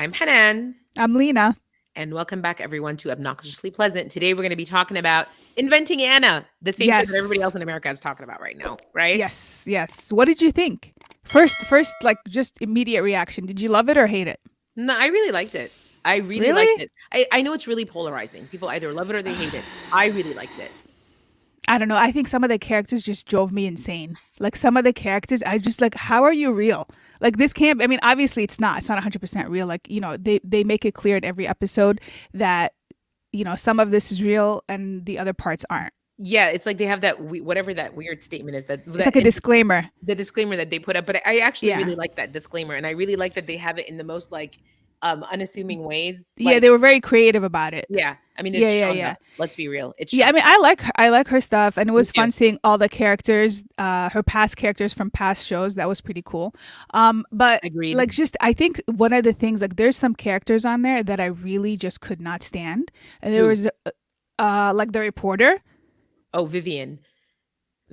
I'm Hanan. I'm Lina. And welcome back, everyone, to Obnoxiously Pleasant. Today, we're going to be talking about inventing Anna, the same shit that everybody else in America is talking about right now, right? Yes. What did you think? First, like just immediate reaction. Did you love it or hate it? No, I really liked it. I really liked it. I know it's really polarizing. People either love it or they hate it. I really liked it. I don't know. I think some of the characters just drove me insane. Like some of the characters, I just like, how are you real? Like this can't, I mean, obviously it's not 100% real. Like, they make it clear in every episode that, some of this is real and the other parts aren't. Yeah, it's like they have that, whatever that weird statement is. It's like a disclaimer. The disclaimer that they put up. But I actually really like that disclaimer. And I really like that they have it in the most like unassuming ways. Like, they were very creative about it. Yeah. I mean, it's shown up. Let's be real. It's I mean, I like her stuff, and it was fun seeing all the characters, her past characters from past shows. That was pretty cool. But agreed. Like, just I think one of the things, like, there's some characters on there that I really just could not stand, and there was like the reporter. Oh, Vivian.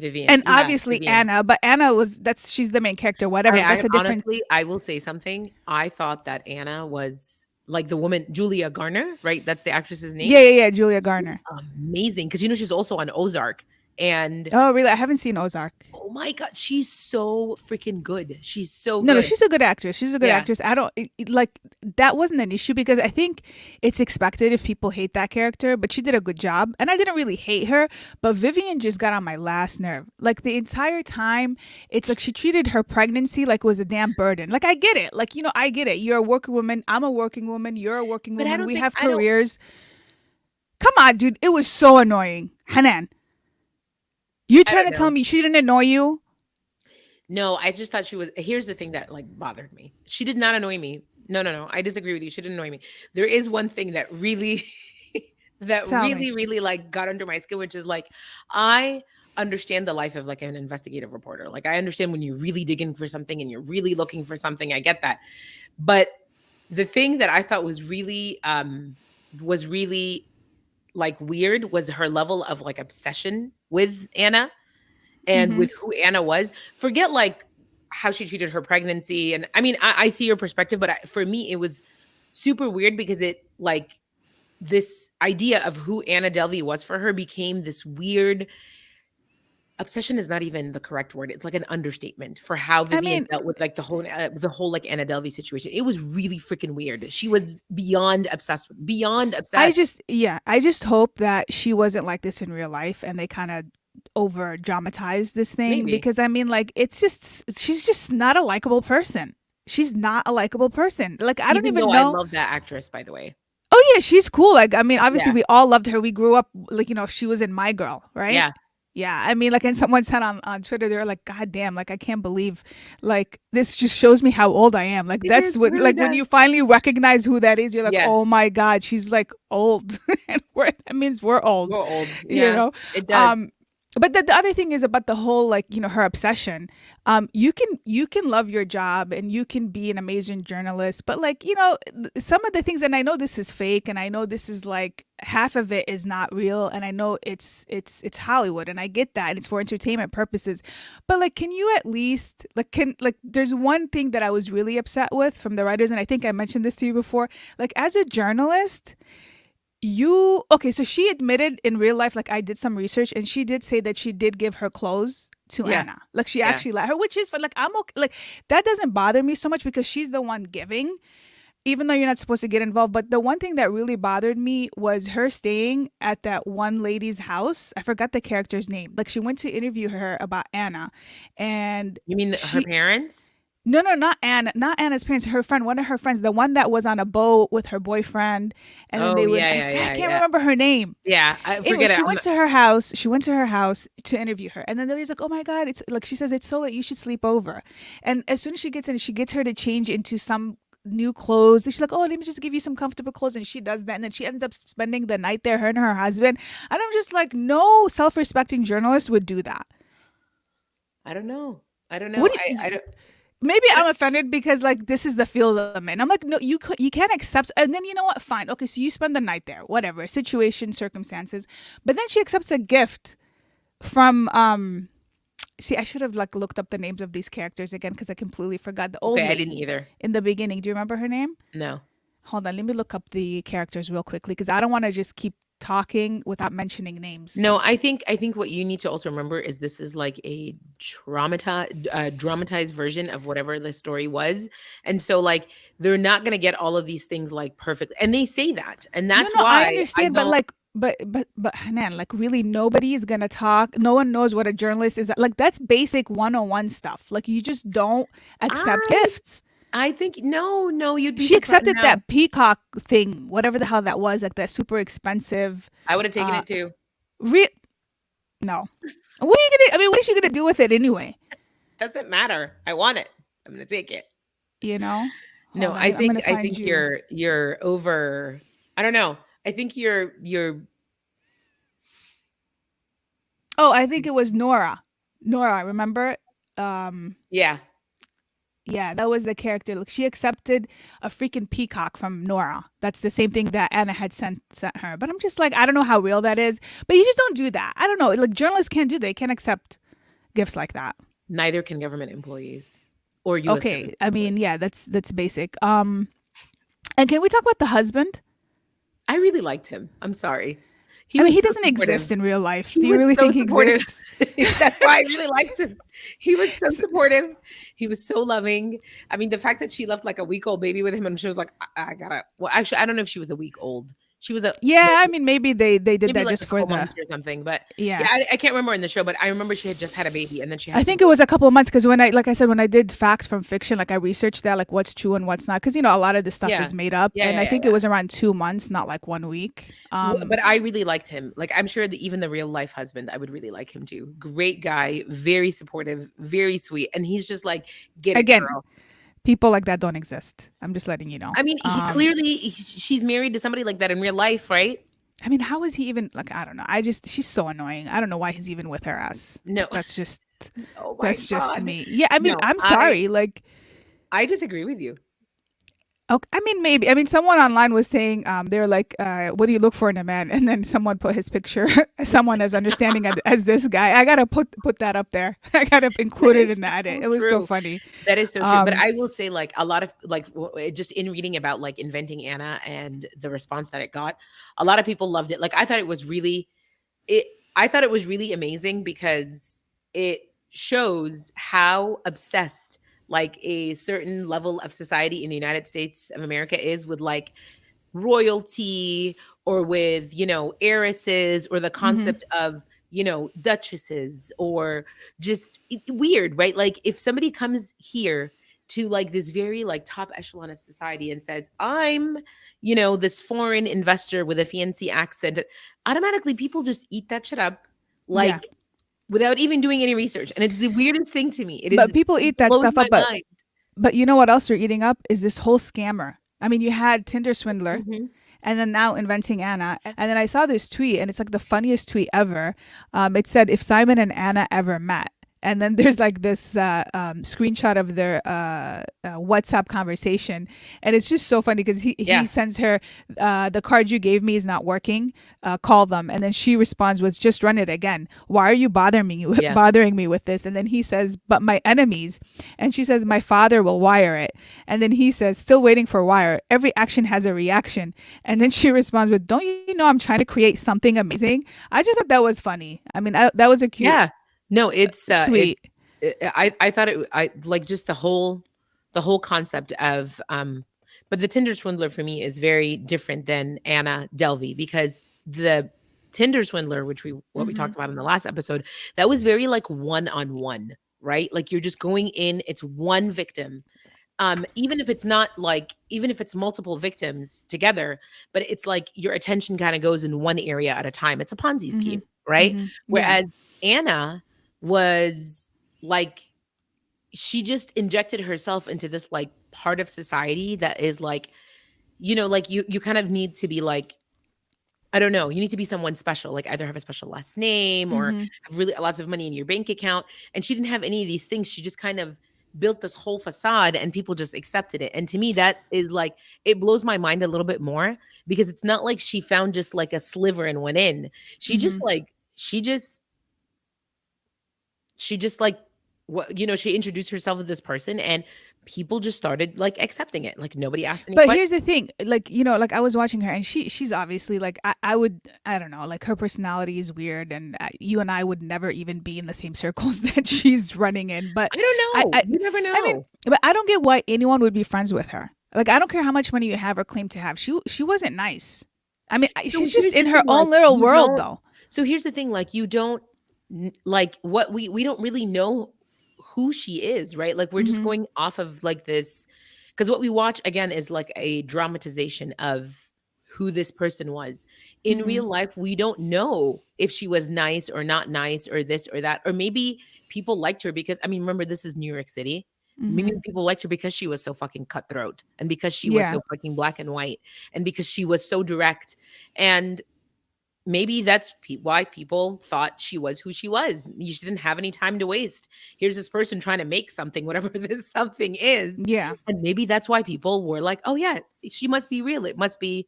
And obviously Vivian. Anna, but Anna she's the main character, whatever. That's a different. Honestly, I will say something. I thought that Anna was like the woman, Julia Garner, right? That's the actress's name. Yeah, Julia Garner. Amazing. Because she's also on Ozark. And oh, really? I haven't seen Ozark. Oh my God, she's so freaking good. She's so good. No, she's a good actress. She's a good actress. I don't like that wasn't an issue because I think it's expected if people hate that character, but she did a good job. And I didn't really hate her, but Vivian just got on my last nerve. Like the entire time, it's like she treated her pregnancy like it was a damn burden. Like I get it. Like, I get it. You're a working woman. I'm a working woman. You're a working woman. We have careers. Come on, dude. It was so annoying. Hanan. You're trying to tell me she didn't annoy you? No, I just thought she was. Here's the thing that like bothered me. She did not annoy me. No. I disagree with you. She didn't annoy me. There is one thing that really, really like got under my skin, which is like, I understand the life of like an investigative reporter. Like I understand when you're really digging for something and you're really looking for something. I get that. But the thing that I thought was really like weird was her level of like obsession with Anna and with who Anna was. Forget like how she treated her pregnancy. And I mean, I see your perspective, but for me, it was super weird because it like this idea of who Anna Delvey was for her became this weird obsession is not even the correct word. It's like an understatement for how Vivian dealt with like the whole like Anna Delvey situation. It was really freaking weird. She was beyond obsessed. I just hope that she wasn't like this in real life and they kind of over dramatized this thing. Maybe. Because I mean, like, she's just not a likable person. She's not a likable person. Like, I don't even know. I love that actress, by the way. Oh yeah, she's cool. Like, I mean, obviously we all loved her. We grew up like, she was in My Girl, right? Yeah, I mean, like, and someone said on Twitter, they were like, God damn, like, I can't believe, like, this just shows me how old I am. Like, that's what, really like, when you finally recognize who that is, you're like, oh my God, she's like old. And that means we're old. We're old. You know? It does. But the other thing is about the whole, like, her obsession. You can love your job and you can be an amazing journalist, but like, some of the things, and I know this is fake, and I know this is like half of it is not real, and I know it's Hollywood, and I get that, and it's for entertainment purposes. But like, can you at least there's one thing that I was really upset with from the writers, and I think I mentioned this to you before. Like, as a journalist, so she admitted in real life, like I did some research, and she did say that she did give her clothes to Anna. Like she actually let her, which is like, I'm okay. Like that doesn't bother me so much because she's the one giving, even though you're not supposed to get involved. But the one thing that really bothered me was her staying at that one lady's house. I forgot the character's name. Like she went to interview her about Anna, and you mean her parents? No, not Anna, not Anna's parents. Her friend, one of her friends, the one that was on a boat with her boyfriend, and then they would. I can't remember her name. Yeah, I forget. She went to her house. She went to her house to interview her, and then the lady's like, "Oh my God, it's like," she says, "It's so late. You should sleep over." And as soon as she gets in, she gets her to change into some new clothes. And she's like, "Oh, let me just give you some comfortable clothes," and she does that, and then she ends up spending the night there, her and her husband. And I'm just like, no self-respecting journalist would do that. I don't know. I don't. Maybe I'm offended because like this is the field I'm in. I'm like, no, you can't accept. And then you know what? Fine, okay. So you spend the night there, whatever situation, circumstances. But then she accepts a gift from. See, I should have like looked up the names of these characters again because I completely forgot the old. I didn't either. In the beginning, do you remember her name? No. Hold on, let me look up the characters real quickly because I don't want to just keep talking without mentioning names. No, I think what you need to also remember is this is like a dramatized version of whatever the story was. And so like they're not going to get all of these things like perfect. And they say that. And No, that's no, I why I understand, but don't like, but Hanan, like, really, nobody is gonna talk. No one knows what a journalist is. Like, that's basic 101 stuff. Like, you just don't accept I gifts. I think no, you'd be She surprised. accepted No. that peacock thing, whatever the hell that was, like that super expensive. I would have taken Uh, it too. re- no. What are you gonna? I mean, what is she gonna do with it anyway? Doesn't matter. I want it. I'm going to take it. You know? No, Hold on, I I'm think gonna I find think you. you're over. I don't know. I think you're Oh, I think it was Nora. Nora, remember? Um, yeah. Yeah, that was the character. Look, she accepted a freaking peacock from Nora. That's the same thing that Anna had sent her. But I'm just like, I don't know how real that is. But you just don't do that. I don't know. Like journalists can't do that. They can't accept gifts like that. Neither can government employees or US Okay, government I employees. mean, yeah, that's basic. And can we talk about the husband? I really liked him. I'm sorry. He I mean, was he so doesn't supportive. exist in real life. He Do you was really so think he supportive. exists? That's why I really liked him. He was so So, supportive. He was so loving. I mean, the fact that she left like a week old baby with him and she was like, I gotta, well, actually, I don't know if she was a week old. She was a, yeah, I mean, maybe they did maybe that like just a for couple the months or something. But yeah, yeah. I can't remember in the show, but I remember she had just had a baby and then she I had to think it go. was a couple of months because when I, like I said, when I did facts from fiction, like I researched that, like what's true and what's not, because a lot of this stuff Yeah. is made up, Yeah. and Yeah. I Yeah. think it was around 2 months, not like 1 week. But I really liked him. Like I'm sure that even the real life husband, I would really like him too. Great guy, very supportive, very sweet, and he's just like, get it, Again, girl. people like that don't exist. I'm just letting you know. I mean, she's married to somebody like that in real life, right? I mean, how is he even like? I don't know. She's so annoying. I don't know why he's even with her ass. No. That's just Oh my that's just god. me. Yeah, I mean, No, I'm I sorry. Like, I disagree with you. okay, I mean, maybe. I mean, someone online was saying, they were like, "What do you look for in a man?" And then someone put his picture, someone as understanding as this guy. I gotta put that up there. I gotta That include it is in the edit. so It was so true. funny. That is so true. But Um, I will say, like a lot of like just in reading about like inventing Anna and the response that it got, a lot of people loved it. Like I thought it was really it. I thought it was really amazing because it shows how obsessed like a certain level of society in the United States of America is with like royalty or with heiresses or the mhm, concept of duchesses or just weird, right? Like if somebody comes here to like this very like top echelon of society and says I'm this foreign investor with a fancy accent, automatically people just eat that shit up yeah. like without even doing any research, and it's the weirdest thing to me. But people It eat that blows stuff my up. mind. But you know what else you're eating up is this whole scammer. I mean, you had Tinder Swindler, Mhm. and then now inventing Anna. And then I saw this tweet, and it's like the funniest tweet ever. It said, "If Simon and Anna ever met." And then there's like this screenshot of their WhatsApp conversation, and it's just so funny because he Yeah. sends her, the card you gave me is not working. Call them, and then she responds with, "Just run it again. Why are you Yeah. bothering me with this?" And then he says, "But my enemies," and she says, "My father will wire it." And then he says, "Still waiting for wire. Every action has a reaction." And then she responds with, "Don't you know I'm trying to create something amazing?" I just thought that was funny. I mean, that was a cute Yeah. No, tweet. I thought I like just the whole concept of but the Tinder Swindler for me is very different than Anna Delvey because the Tinder Swindler, which we Hmm. talked about in the last episode, that was very like one-on-one, right? Like you're just going in, it's one victim. Even if it's not like even if it's multiple victims together, but it's like your attention kind of goes in one area at a time. It's a Ponzi Hmm. scheme, right? Hmm. Yeah. Whereas Anna was like she just injected herself into this like part of society that is like like you kind of need to be like I don't know, you need to be someone special, like either have a special last name or Hmm. have really lots of money in your bank account, and she didn't have any of these things. She just kind of built this whole facade and people just accepted it. And to me that is like it blows my mind a little bit more because it's not like she found just like a sliver and went in. She just Hmm. like she just like what she introduced herself to this person and people just started like accepting it. Like nobody asked any But questions. here's the thing, like, like I was watching her and she's obviously like, I don't know, like her personality is weird, and you and I would never even be in the same circles that she's running in. But I don't I, know. I, You never I mean, know. but I don't get why anyone would be friends with her. Like, I don't care how much money you have or claim to have. She wasn't nice. I mean, So she's just here's the in her thing, like own little you world, don't. though. So here's the thing, like you don't like what we don't really know who she is, right? Like we're just Hmm. going off of like this because what we watch again is like a dramatization of who this person was. In Hmm. real life, we don't know if she was nice or not nice or this or that, or maybe people liked her because I mean, remember this is New York City. Maybe Hmm. people liked her because she was so fucking cutthroat and because she was Yeah. so fucking black and white and because she was so direct. And maybe that's why people thought she was who she was. She didn't have any time to waste. Here's this person trying to make something, whatever this something is. Yeah. And maybe that's why people were like, oh, yeah, she must be real. It must be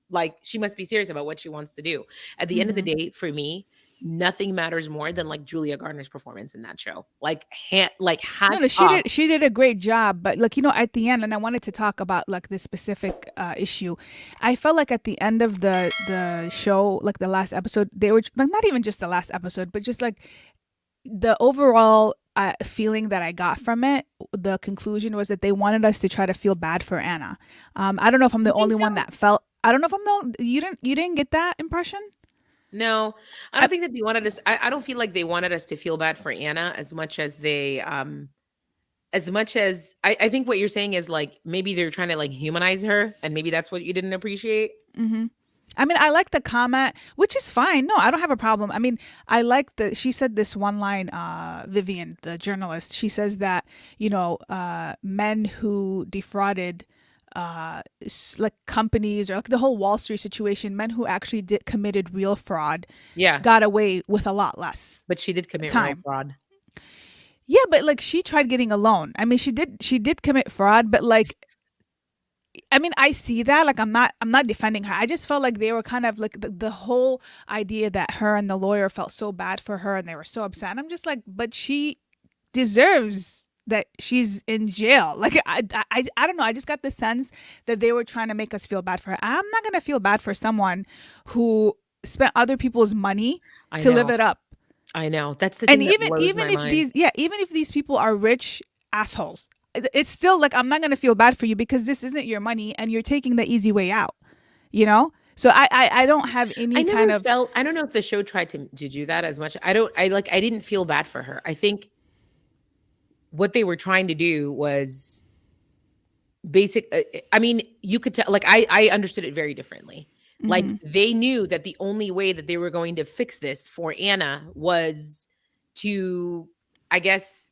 like, she must be serious about what she wants to do. At the end of the Hmm. day, for me, nothing matters more than like Julia Garner's performance in that show. Like, No, hats off. she did a great job, but like, at the end, and I wanted to talk about like this specific issue. I felt like at the end of the show, like the last episode, they were like, not even just the last episode, but just like the overall feeling that I got from it. The conclusion was that they wanted us to try to feel bad for Anna. I don't know if I'm You the think only so? one that felt. I don't know if I'm the you didn't get that impression. No, I I, don't think that they wanted us. I don't feel like they wanted us to feel bad for Anna as much as I think what you're saying is like maybe they're trying to like humanize her, and maybe that's what you didn't appreciate. hmm I mean, I like the comment, which is fine. No, I don't have a problem. I mean, I like she said this one line, Vivian, the journalist, she says that, men who defrauded like companies or like the whole Wall Street situation, men who actually committed real fraud Yeah, got away with a lot less but she did commit real time. fraud. Yeah, but like she tried getting a loan. I mean, she did commit fraud, but like, I mean, I see that. Like, I'm not defending her. I just felt like they were kind of like the whole idea that her and the lawyer felt so bad for her and they were so upset. And I'm just like, but she deserves that she's in jail. Like, I don't know. I just got the sense that they were trying to make us feel bad for her. I'm not gonna feel bad for someone who spent other people's money I to live know, it up. I know. That's the And thing that even blows even my if mind. these people are rich assholes, it's still like, I'm not gonna feel bad for you because this isn't your money and you're taking the easy way out. So I don't have I any kind never of. felt. I don't know if the show tried to do that as much. I don't. I like. I didn't feel bad for her. I think what they were trying to do was basic. I mean, you could tell. Like, I understood it very differently. Like Hmm. they knew that the only way that they were going to fix this for Anna was to, I guess,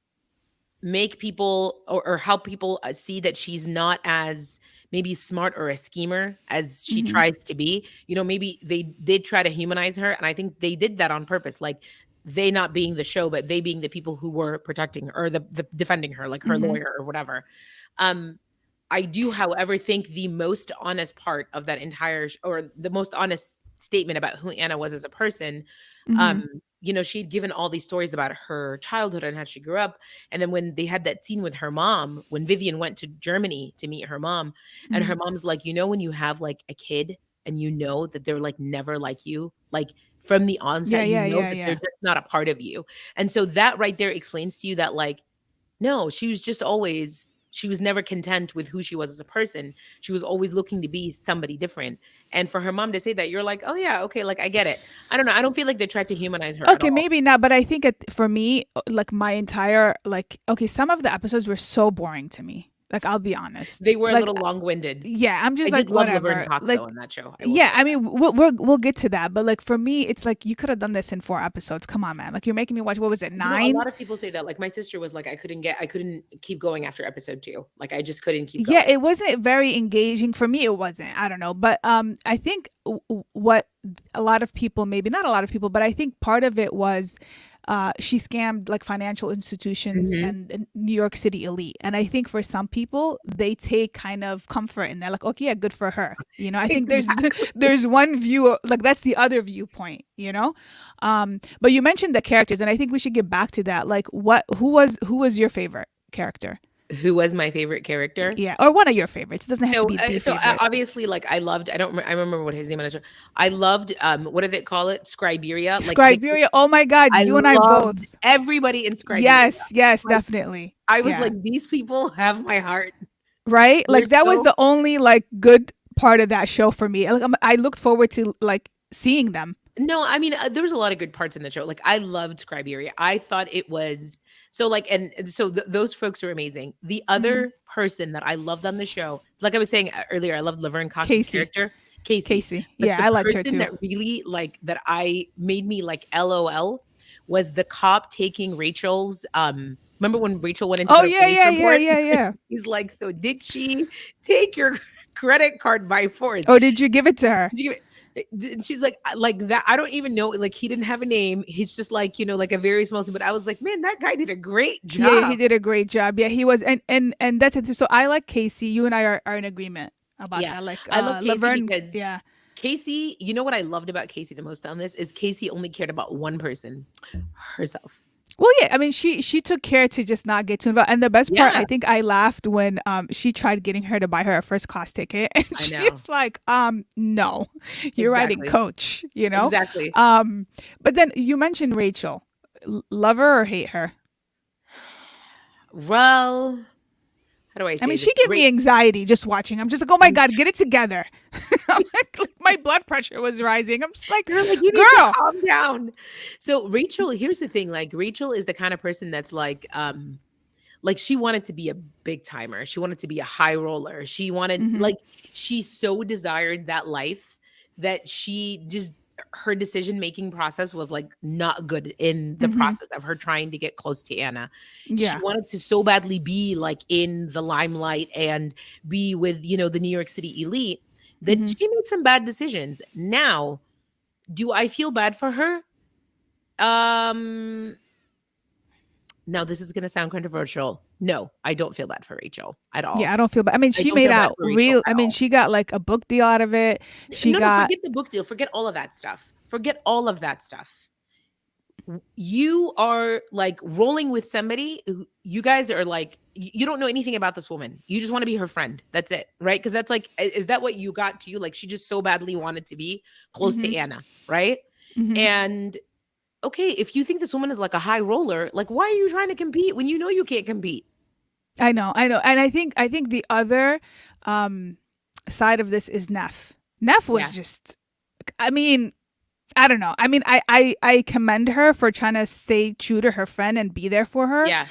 make people or help people see that she's not as maybe smart or a schemer as she Hmm. tries to be. Maybe they did try to humanize her, and I think they did that on purpose. Like they not being the show, but they being the people who were protecting her or the defending her, like her Hmm. lawyer or whatever. Um, I do, however, think the most honest part of that entire or the most honest statement about who Anna was as a person, Hmm. um, she'd given all these stories about her childhood and how she grew up. And then when they had that scene with her mom, when Vivian went to Germany to meet her mom, and Hmm. her mom's like, when you have like a kid and you know that they're like never like you, like from the Yeah, onset, yeah, yeah, that they're yeah. just not a part of you. And so that right there explains to you that like no, she was never content with who she was as a person. She was always looking to be somebody different. And for her mom to say that, you're like, oh yeah, okay, like I get it. I don't know. I don't feel like they tried to humanize her at Okay, all. maybe not, but I think for me, like my entire like, okay, some of the episodes were so boring to me. Like, I'll be honest. They were a Like, little long-winded. yeah, I'm I just did like, love Laverne whatever. Cox though Like, in that show. I will yeah, say I that. mean, we'll get to that, but like for me, it's like you could have done this in 4 episodes. Come on, man. Like, you're making me watch. What was it, A 9? lot of people say that. Like my sister was like, I couldn't keep going after episode 2. Like I just couldn't keep Yeah, going. it wasn't very engaging for me. It wasn't. I don't know, but I think what a lot of people, maybe not a lot of people, but I think part of it was she scammed like financial institutions Mhm. and New York City elite. And I think for some people, they take kind of comfort and they're like, okay, yeah, good for her. I think there's Exactly. there's one view, like that's the other viewpoint. But you mentioned the characters, and I think we should get back to that. Like, who was your favorite character? Who was my favorite character? Yeah, or one of your favorites. It doesn't have to So, be the favorite. obviously, like I loved. I remember what his name on the show. I loved. What did they call it? Scriberia. Like Victor. Scriberia. Oh my God, I you and I both. loved everybody in Scriberia. Yes, yes, Like definitely. I was Yeah. like, these people have my heart. Right? They're Like that was so the only like good part of that show for me. Like I looked forward to like seeing them. No, I mean, there was a lot of good parts in the show. Like, I loved Scriberia. I thought it was so like, and so those folks were amazing. The Mhm. other person that I loved on the show, like I was saying earlier, I loved Laverne Cox's Casey. character, Casey. Casey. But Yeah, the I liked her person too. that really like that I made me like LOL was the cop taking Rachel's. Remember when Rachel went into Oh her yeah, police yeah, yeah, report? yeah, yeah. He's like, so did she take your credit card by force? Or did you give it to her? Did you give it? And she's like that. I don't even know. Like he didn't have a name. He's just like like a very small. But I was like, man, that guy did a great Yeah, he job. did a great job. Yeah, he was, and that's it. So I like Casey. You and I are in agreement about Yeah, that. Like I love Casey Laverne. because Yeah. Casey. You know what I loved about Casey the most on this is Casey only cared about one person, herself. Well, yeah. I mean, she took care to just not get too involved. And the best part, Yeah, I think I laughed when she tried getting her to buy her a first class ticket, and I know she's like, no, you're riding exactly, coach. exactly. But then you mentioned Rachel. Love her or hate her? Well, how do I I say mean, this? she gave me anxiety just watching. I'm just like, oh my God, get it together. I'm like, my blood pressure was rising. I'm just like, You're like, you need to girl. calm down. So Rachel, here's the thing. Like Rachel is the kind of person that's like she wanted to be a big timer. She wanted to be a high roller. She wanted Hmm. like she so desired that life that she just her decision making process was like not good in the Hmm. process of her trying to get close to Anna. She Yeah. wanted to so badly be like in the limelight and be with, the New York City elite that Hmm. she made some bad decisions. Now, do I feel bad for her? Um Now this is going to sound controversial. No, I don't feel bad for Rachel at all. Yeah, I don't feel bad. I mean, I she don't made feel bad out for Rachel real. at I mean, all. she got like a book deal out of it. She No, no, got. forget the book deal. Forget all of that stuff. Forget all of that stuff. You are like rolling with somebody who you guys are like, you don't know anything about this woman. You just want to be her friend. That's it. Right. Because that's like, is that what you got to you? Like, she just so badly wanted to be close Hmm. to Anna. Right. Hmm. And okay, if you think this woman is like a high roller, like, why are you trying to compete when you know you can't compete? I know, and I think the other side of this is Neff. Neff was Yeah. just. I mean, I don't know. I mean, I commend her for trying to stay true to her friend and be there for her. Yeah.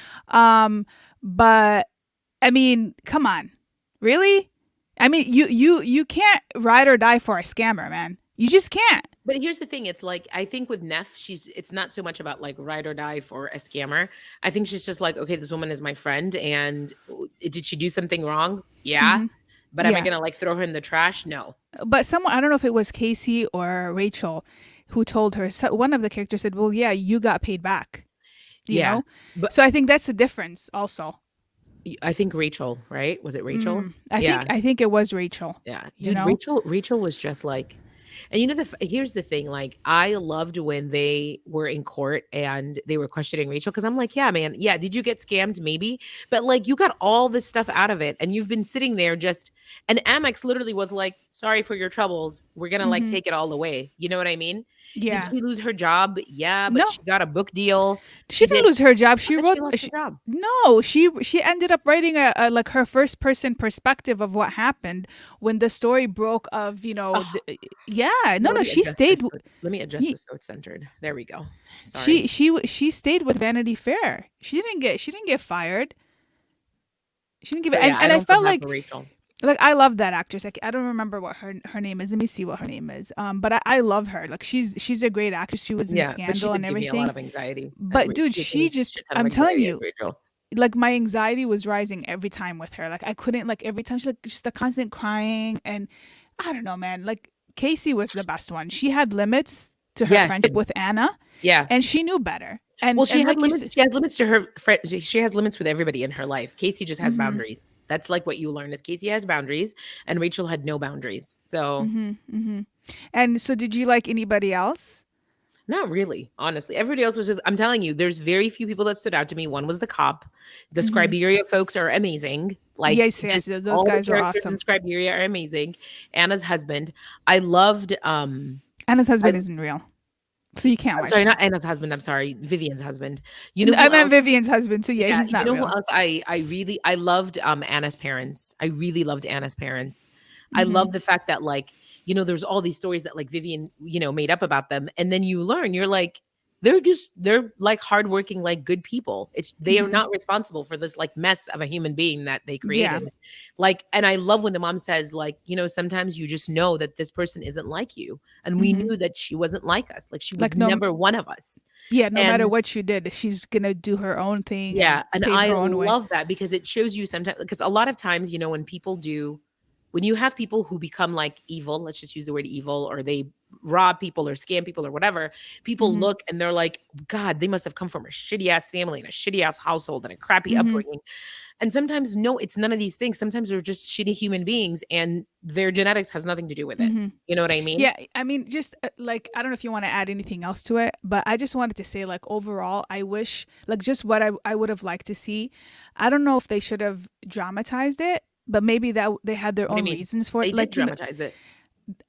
But I mean, come on, really? I mean, you can't ride or die for a scammer, man. You just can't. But here's the thing. It's like, I think with Neff, it's not so much about like ride or die for a scammer. I think she's just like, okay, this woman is my friend. And did she do something wrong? Yeah. Hmm. But am I Yeah. going to like throw her in the trash? No. But someone, I don't know if it was Casey or Rachel, who told her. So one of the characters said, "Well, yeah, you got paid back." You Yeah. know. But So I think that's the difference, also. I think Rachel, right? Was it Rachel? Yeah. I think it was Rachel. Yeah. You Dude, know. Rachel was just like, and here's the thing, like I loved when they were in court and they were questioning Rachel because I'm like, yeah, man, yeah, did you get scammed? Maybe, but like you got all this stuff out of it and you've been sitting there just, and Amex literally was like, sorry for your troubles. We're gonna like Hmm. take it all away. You know what I mean? Did Yeah. she lose her job? Yeah, but No, she got a book deal. she She didn't did, lose her job. She but wrote. she lost her job. No, she ended up writing a like her first person perspective of what happened when the story broke. Of Oh, yeah. No, now no. She stayed. let me adjust He, this so it's centered. There we go. Sorry. she stayed with Vanity Fair. She didn't get fired. She didn't give So it. yeah, I And I don't feel felt bad for Rachel. like I love that actress. Like I don't remember what her name is. Let me see what her name is. But I love her. Like she's a great actress. She was in Yeah, but she Scandal did and give me a lot everything. of anxiety. But dude, She gave me she a just shit ton of I'm telling anxiety as you, Rachel. like my anxiety was rising every time with her. Like I couldn't, like every time she like just the constant crying, and I don't know, man. Like Casey was the best one. She had limits to her Yeah, friendship with Anna, yeah. and she knew better. Well, And she had like you limits. said, She has limits to her friend. She has limits with everybody in her life. Casey just has mm-hmm, boundaries. That's like what you learn is Casey has boundaries, and Rachel had no boundaries. So, mm-hmm, mm-hmm. And so, did you like anybody else? Not really, honestly. Everybody else was just, I'm telling you, there's very few people that stood out to me. One was the cop. The Mm-hmm. Scriberia folks are amazing. Like, Yes, yes, just those all the guys were characters in awesome. Scriberia are amazing. Anna's husband. I loved Anna's husband I isn't real, so you can't I'm like sorry, him. not Anna's husband, I'm sorry, Vivian's husband. You know I who meant else? Vivian's husband, so yeah, Yeah, he's you not know who real. else I loved Anna's parents. I really loved Anna's parents. I Mm-hmm. love the fact that, like, there's all these stories that like Vivian, made up about them, and then you learn, you're like, they're like hardworking, like good people. They are Mm-hmm. not responsible for this like mess of a human being that they Yeah. created. Like, and I love when the mom says, like, sometimes you just know that this person isn't like you. And we Mm-hmm. knew that she wasn't like us. Like, she was Like no, never one of us. yeah, no matter And what you did, she's gonna do her own thing yeah, and and pave I her own way. love that because it shows you sometimes, because a lot of times, when you have people who become like evil, let's just use the word evil, or they rob people or scam people or whatever, people Mm-hmm. look and they're like, God, they must have come from a shitty ass family and a shitty ass household and a crappy Mm-hmm. upbringing. And sometimes, no, it's none of these things. Sometimes they're just shitty human beings and their genetics has nothing to do with it. Mm-hmm. You know what I mean? Yeah, I mean, just like, I don't know if you want to add anything else to it, but I just wanted to say, like, overall, I wish, like, just what I would have liked to see. I don't know if they should have dramatized it, but maybe that they had their What do you own mean? reasons for They it. did Like, dramatize it.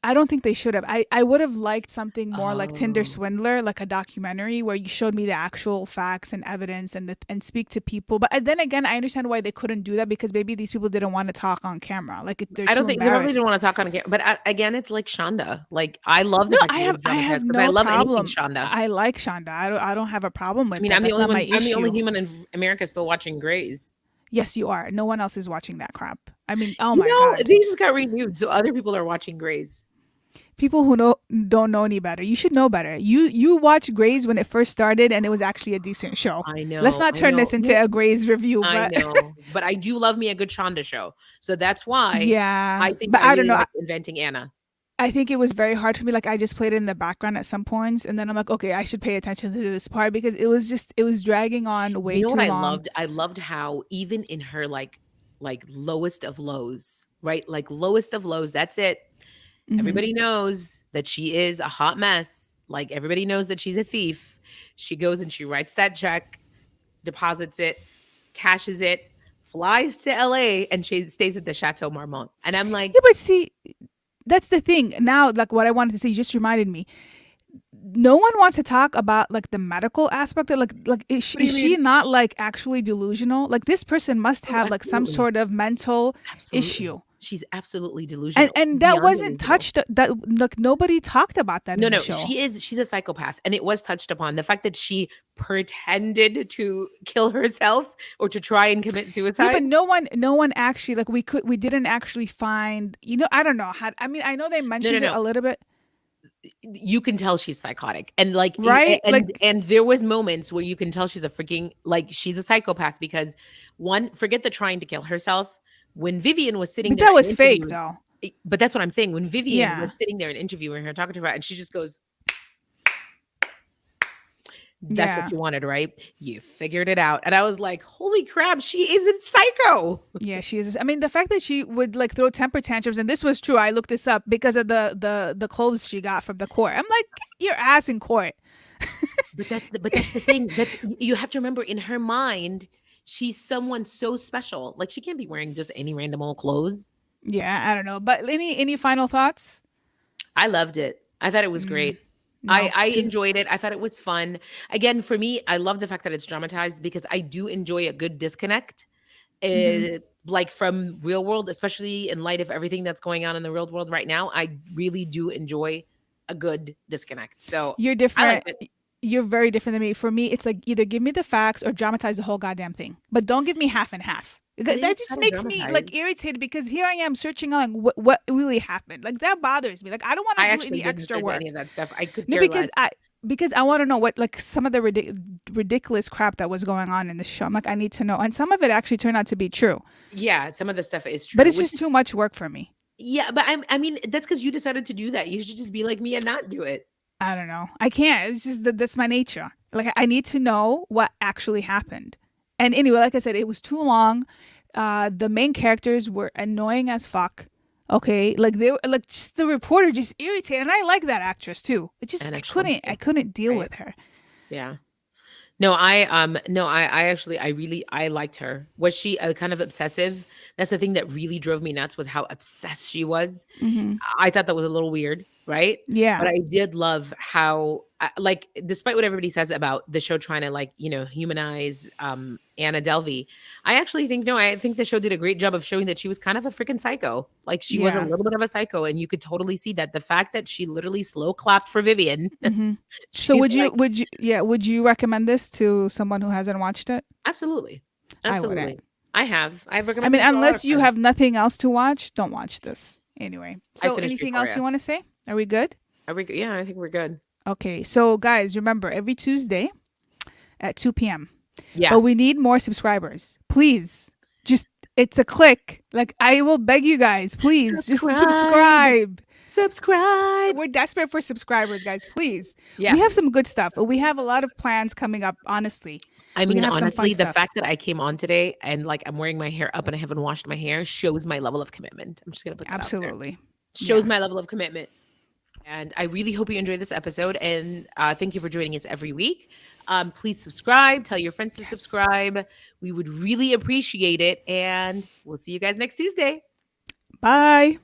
I don't think they should have. I would have liked something more like Tinder Oh. Swindler, like a documentary where you showed me the actual facts and evidence and speak to people. But then again, I understand why they couldn't do that because maybe these people didn't want to talk on camera. Like they're I don't too think they probably didn't embarrassed. want to talk on camera, but again, it's like Shonda. Like, I love the No, fact that it was I have dramatized because I no love anything problem. Shonda. I like Shonda. I don't have a problem I with mean, that. That's not my I'm the only issue. human in America still watching Grays. Yes, you are. No one else is watching that crap. I mean, oh my God. They just got renewed, so other people are watching Grays. People who don't know any better. You should know better. You watched Grey's when it first started, and it was actually a decent show. Let's not I turn know. this into a Grey's review, I but know. But I do love me a good Shonda show. So that's why yeah. I think But I I don't really know. like Inventing Anna. I think it was very hard for me. Like I just played it in the background at some points, and then I'm like, okay, I should pay attention to this part because it was dragging on You way know what too I long. loved? I loved how even in her like lowest of lows, right? Like lowest of lows, that's it. Hmm. Everybody knows that she is a hot mess. Like everybody knows that she's a thief. She goes and she writes that check, deposits it, cashes it, flies to LA, and she stays at the Chateau Marmont. And I'm like, Yeah, but see, that's the thing. Now, like what I wanted to say, you just reminded me. No one wants to talk about like the medical aspect of like what do is you she mean? not like actually delusional? Like this person must Oh, have like some absolutely. sort of mental Absolutely. issue. She's absolutely delusional. And that Beyond wasn't delusional. touched, that like nobody talked about that No, in the no, show. she's a psychopath. And it was touched upon. The fact that she pretended to kill herself or to try and commit Yeah, suicide. but no one actually like we didn't actually find, I don't know how, I mean, I know they No, no, mentioned it no. a little bit, You can tell she's psychotic. And like right? Like and there was moments where you can tell she's a freaking like she's a psychopath because one, forget the trying to kill herself. When Vivian was sitting but there that and was fake interviewing, though. but that's what I'm saying. When Vivian was Yeah. sitting there and interviewing her, talking to her, and she just goes, "That's what Yeah. you wanted, right? You figured it out." And I was like, "Holy crap, she isn't psycho." Yeah, she is. I mean, the fact that she would like throw temper tantrums, and this was true. I looked this up because of the clothes she got from the court. I'm like, get your ass in court. But that's the thing that you have to remember. In her mind, she's someone so special. Like she can't be wearing just any random old clothes. Yeah, I don't know. But any final thoughts? I loved it. I thought it was Mm, great. no. I enjoyed it. I thought it was fun. Again, for me, I love the fact that it's dramatized because I do enjoy a good disconnect. Hmm. Like from real world, especially in light of everything that's going on in the real world right now. I really do enjoy a good disconnect. So You're I different. liked it. You're very different than me. For me, it's like either give me the facts or dramatize the whole goddamn thing. But don't give me half and half. But it That is just kind of makes me like dramatized. irritated because here I am searching on what really happened. Like that bothers me. Like I don't want I to do actually any didn't extra search work. any of that stuff. I could No, care less. because I want to know what like some of the ridiculous crap that was going on in the show. I'm like I need to know, and some of it actually turned out to be true. Yeah, some of the stuff is But true, it's which just is too much work for me. yeah, but I mean, that's because you decided to do that. You should just be like me and not do it. I don't know. I can't. It's just that that's my nature. Like I need to know what actually happened. And anyway, like I said, it was too long. The main characters were annoying as fuck. Okay, like they were like just the reporter just irritated, and I like that actress too. It just Anna I Chomsky, couldn't deal right? with her. Yeah. No, I actually I liked her. Was she a kind of obsessive? That's the thing that really drove me nuts was how obsessed she was. Hmm. I thought that was a little weird, right? Yeah, But I did love how, like, despite what everybody says about the show trying to, like, humanize Anna Delvey, I actually think no, I think the show did a great job of showing that she was kind of a freaking psycho. Like, she was a yeah. little bit of a psycho, and you could totally see that. The fact that she literally slow clapped for Vivian, Hmm. So she's like, would you recommend this to someone who hasn't watched it? absolutely, I wouldn't. absolutely. I've I mean, recommended it to a lot of unless you friends. have nothing else to watch, don't watch this. Anyway, I so finished anything else Euphoria. you want to say? Are we good? Are we? Yeah, I think we're good. Okay, so guys, remember every Tuesday at 2 p.m. Yeah. But we need more subscribers. Please, just it's a click. Like I will beg you guys, please just Subscribe. subscribe. Subscribe. We're desperate for subscribers, guys. Please. Yeah. We have some good stuff. We have a lot of plans coming up, honestly. I We're mean, gonna have some fun honestly, the stuff. fact that I came on today and, like, I'm wearing my hair up and I haven't washed my hair shows my level of commitment. I'm just gonna put that out there. Absolutely. Shows Yeah. my level of commitment. And I really hope you enjoyed this episode. And thank you for joining us every week. Please subscribe. Tell your friends to Yes. subscribe. We would really appreciate it. And we'll see you guys next Tuesday. Bye.